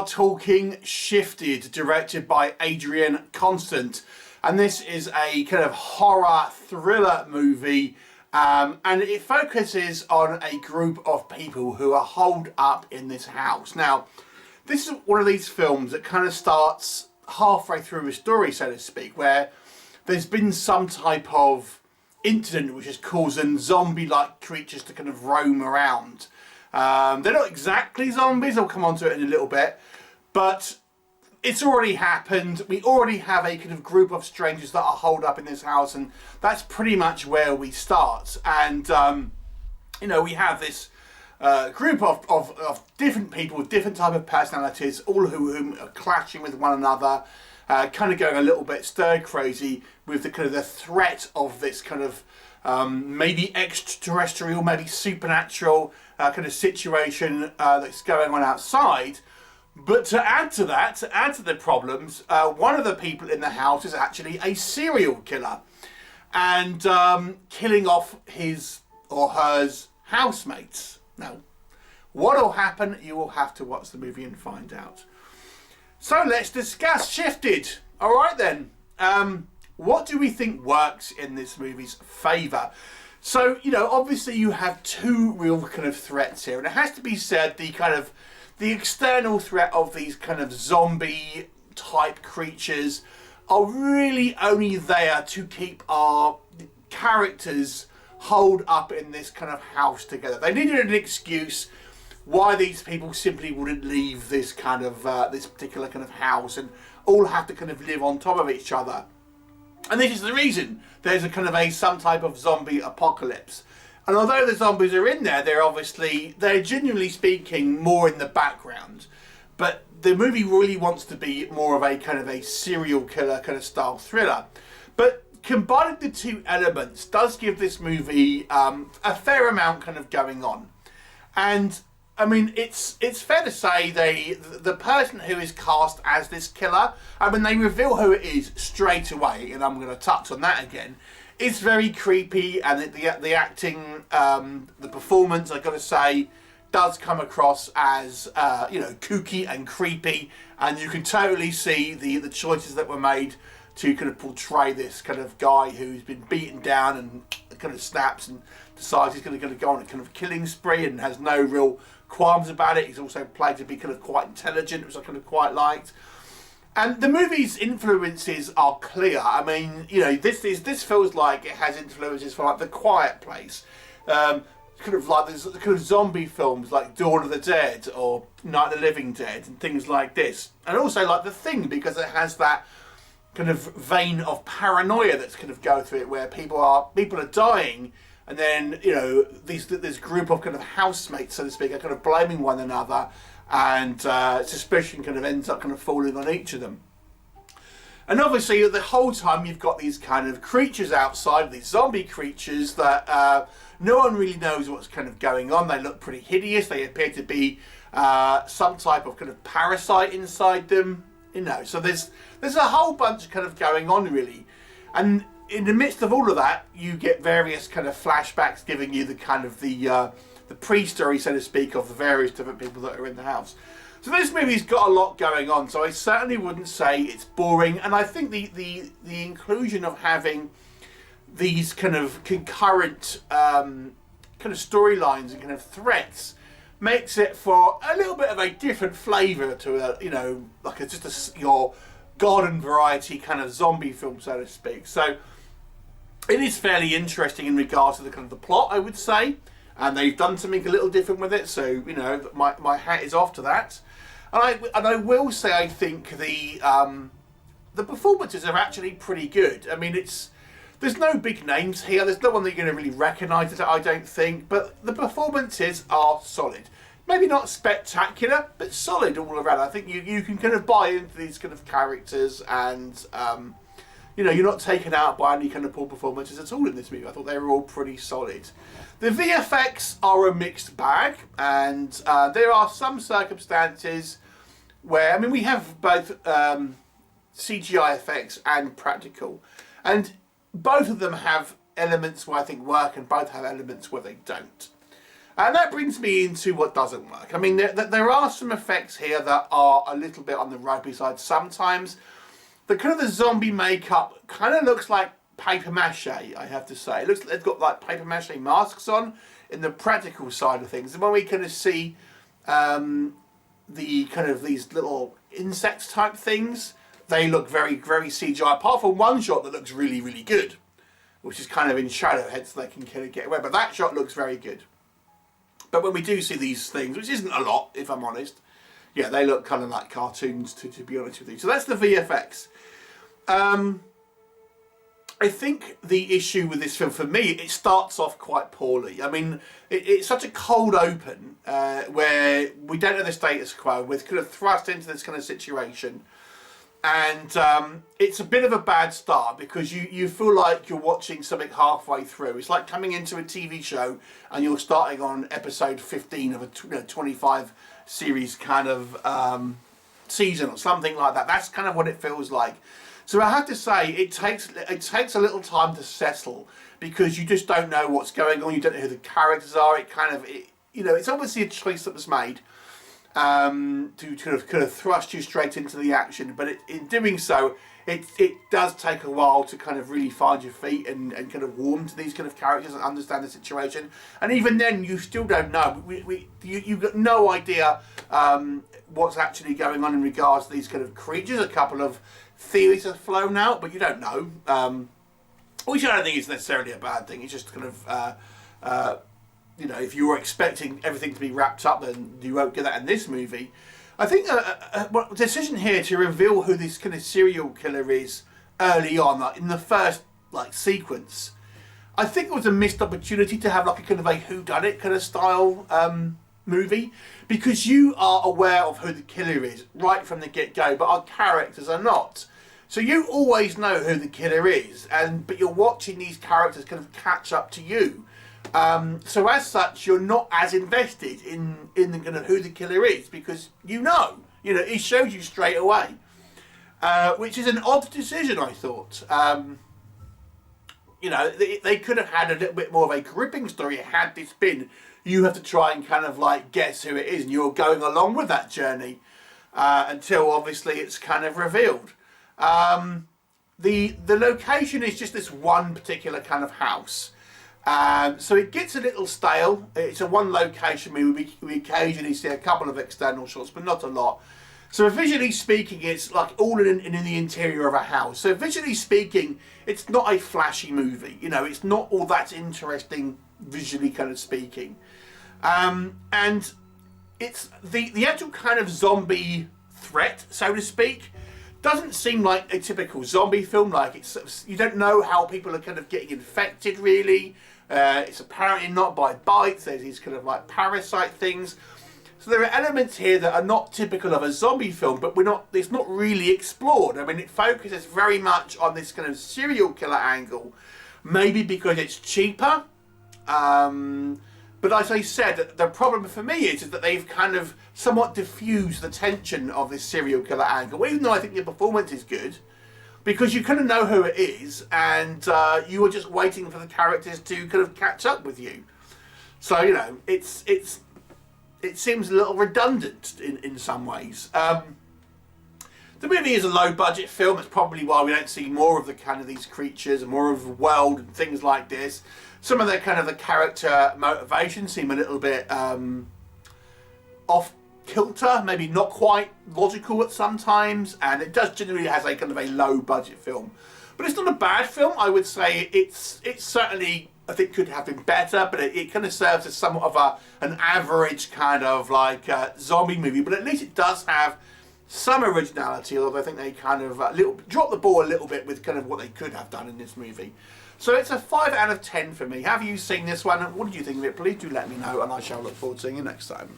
talking Shifted, directed by Adrian Constant. And this is a kind of horror thriller movie. And it focuses on a group of people who are holed up in this house. Now, this is one of these films that kind of starts halfway through a story, so to speak, where there's been some type of incident which has caused zombie-like creatures to kind of roam around. They're not exactly zombies, I'll come on to it in a little bit, but it's already happened. We already have a kind of group of strangers that are holed up in this house, and that's pretty much where we start. And, you know, we have this group of different people with different type of personalities, all of whom are clashing with one another, kind of going a little bit stir crazy with the kind of the threat of this kind of maybe extraterrestrial, maybe supernatural kind of situation that's going on outside. But to add to that, to add to the problems, one of the people in the house is actually a serial killer and killing off his or hers housemates. Now, what will happen? You will have to watch the movie and find out. So let's discuss Shifted. All right then. What do we think works in this movie's favour? So, you know, obviously you have two real kind of threats here, and it has to be said the external threat of these kind of zombie type creatures are really only there to keep our characters holed up in this kind of house together. They needed an excuse why these people simply wouldn't leave this kind of this particular kind of house and all have to kind of live on top of each other. And this is the reason there's a kind of some type of zombie apocalypse. And although the zombies are in there, they're genuinely speaking more in the background. But the movie really wants to be more of a kind of a serial killer kind of style thriller. But combining the two elements does give this movie a fair amount kind of going on. And I mean, it's fair to say the person who is cast as this killer, I mean, they reveal who it is straight away, and I'm going to touch on that again. It's very creepy, and the acting, the performance, I've got to say, does come across as, you know, kooky and creepy, and you can totally see the choices that were made to kind of portray this kind of guy who's been beaten down and kind of snaps and decides he's going to go on a kind of killing spree and has no real qualms about it. He's also played to be kind of quite intelligent, which I kind of quite liked. And the movie's influences are clear. I mean, you know, this feels like it has influences from like The Quiet Place, kind of like there's kind of zombie films like Dawn of the Dead or Night of the Living Dead and things like this, and also like The Thing, because it has that kind of vein of paranoia that's kind of going through it, where people are dying, and then, you know, this group of kind of housemates, so to speak, are kind of blaming one another, and suspicion kind of ends up kind of falling on each of them. And obviously the whole time you've got these kind of creatures outside, these zombie creatures that no one really knows what's kind of going on. They look pretty hideous. They appear to be some type of kind of parasite inside them, you know. So there's a whole bunch kind of going on really. And in the midst of all of that, you get various kind of flashbacks giving you the kind of the pre-story, so to speak, of the various different people that are in the house. So this movie's got a lot going on, so I certainly wouldn't say it's boring, and I think the inclusion of having these kind of concurrent kind of storylines and kind of threats makes it for a little bit of a different flavour to a, you know, like your garden variety kind of zombie film, so to speak. So it is fairly interesting in regards to the kind of the plot, I would say. And they've done something a little different with it, so, you know, my hat is off to that. And I will say I think the performances are actually pretty good. I mean, there's no big names here. There's no one that you're going to really recognise, I don't think. But the performances are solid. Maybe not spectacular, but solid all around. I think you can kind of buy into these kind of characters, and you know, you're not taken out by any kind of poor performances at all in this movie. I thought they were all pretty solid. The VFX are a mixed bag, and there are some circumstances where, I mean, we have both CGI effects and practical, and both of them have elements where I think work, and both have elements where they don't. And that brings me into what doesn't work. I mean, there are some effects here that are a little bit on the ropey side sometimes. The kind of the zombie makeup kind of looks like paper mache, I have to say. It looks like they've got like paper mache masks on in the practical side of things. And when we kind of see the kind of these little insects type things, they look very, very CGI, apart from one shot that looks really, really good, which is kind of in shadow, hence they can kind of get away. But that shot looks very good. But when we do see these things, which isn't a lot, if I'm honest, yeah, they look kind of like cartoons, to be honest with you. So that's the VFX. I think the issue with this film, for me, it starts off quite poorly. I mean, it's such a cold open where we don't know the status quo. We're kind of thrust into this kind of situation. And it's a bit of a bad start because you feel like you're watching something halfway through. It's like coming into a TV show and you're starting on episode 15 of a 25 series kind of season or something like that. That's kind of what it feels like. So I have to say, it takes a little time to settle because you just don't know what's going on. You don't know who the characters are. You know, it's obviously a choice that was made to kind of thrust you straight into the action. But in doing so, it does take a while to kind of really find your feet and kind of warm to these kind of characters and understand the situation. And even then, you still don't know. You've got no idea what's actually going on in regards to these kind of creatures. A couple of theories have flown out, but you don't know. Which I don't think is necessarily a bad thing. It's just kind of, you know, if you were expecting everything to be wrapped up, then you won't get that in this movie. I think the decision here to reveal who this kind of serial killer is early on, like in the first like sequence, I think it was a missed opportunity to have like a kind of a whodunit kind of style movie, because you are aware of who the killer is right from the get-go, but our characters are not. So you always know who the killer is, but you're watching these characters kind of catch up to you. So as such, you're not as invested in the kind of who the killer is, because you know, it shows you straight away, which is an odd decision, I thought. You know, they could have had a little bit more of a gripping story had this been you have to try and kind of like guess who it is, and you're going along with that journey until obviously it's kind of revealed. The location is just this one particular kind of house. So it gets a little stale. It's a one location movie. We occasionally see a couple of external shots, but not a lot. So visually speaking, it's like all in the interior of a house. So visually speaking, it's not a flashy movie. You know, it's not all that interesting visually kind of speaking. And it's the actual kind of zombie threat, so to speak, doesn't seem like a typical zombie film. Like you don't know how people are kind of getting infected really. It's apparently not by bites. There's these kind of like parasite things. So there are elements here that are not typical of a zombie film, but it's not really explored. I mean, it focuses very much on this kind of serial killer angle, maybe because it's cheaper. But as I said, the problem for me is that they've kind of somewhat diffused the tension of this serial killer angle, even though I think the performance is good, because you kind of know who it is, and you are just waiting for the characters to kind of catch up with you. So, you know, it seems a little redundant in some ways. The movie is a low-budget film. That's probably why we don't see more of the kind of these creatures and more of the world and things like this. Some of the kind of the character motivations seem a little bit off kilter, maybe not quite logical at some times, and it does generally has a kind of a low-budget film. But it's not a bad film. I would say it's certainly, I think, could have been better, but it kind of serves as somewhat of an average kind of like zombie movie. But at least it does have some originality, although I think they kind of dropped the ball a little bit with kind of what they could have done in this movie. So it's a 5 out of 10 for me. Have you seen this one? What did you think of it? Please do let me know, and I shall look forward to seeing you next time.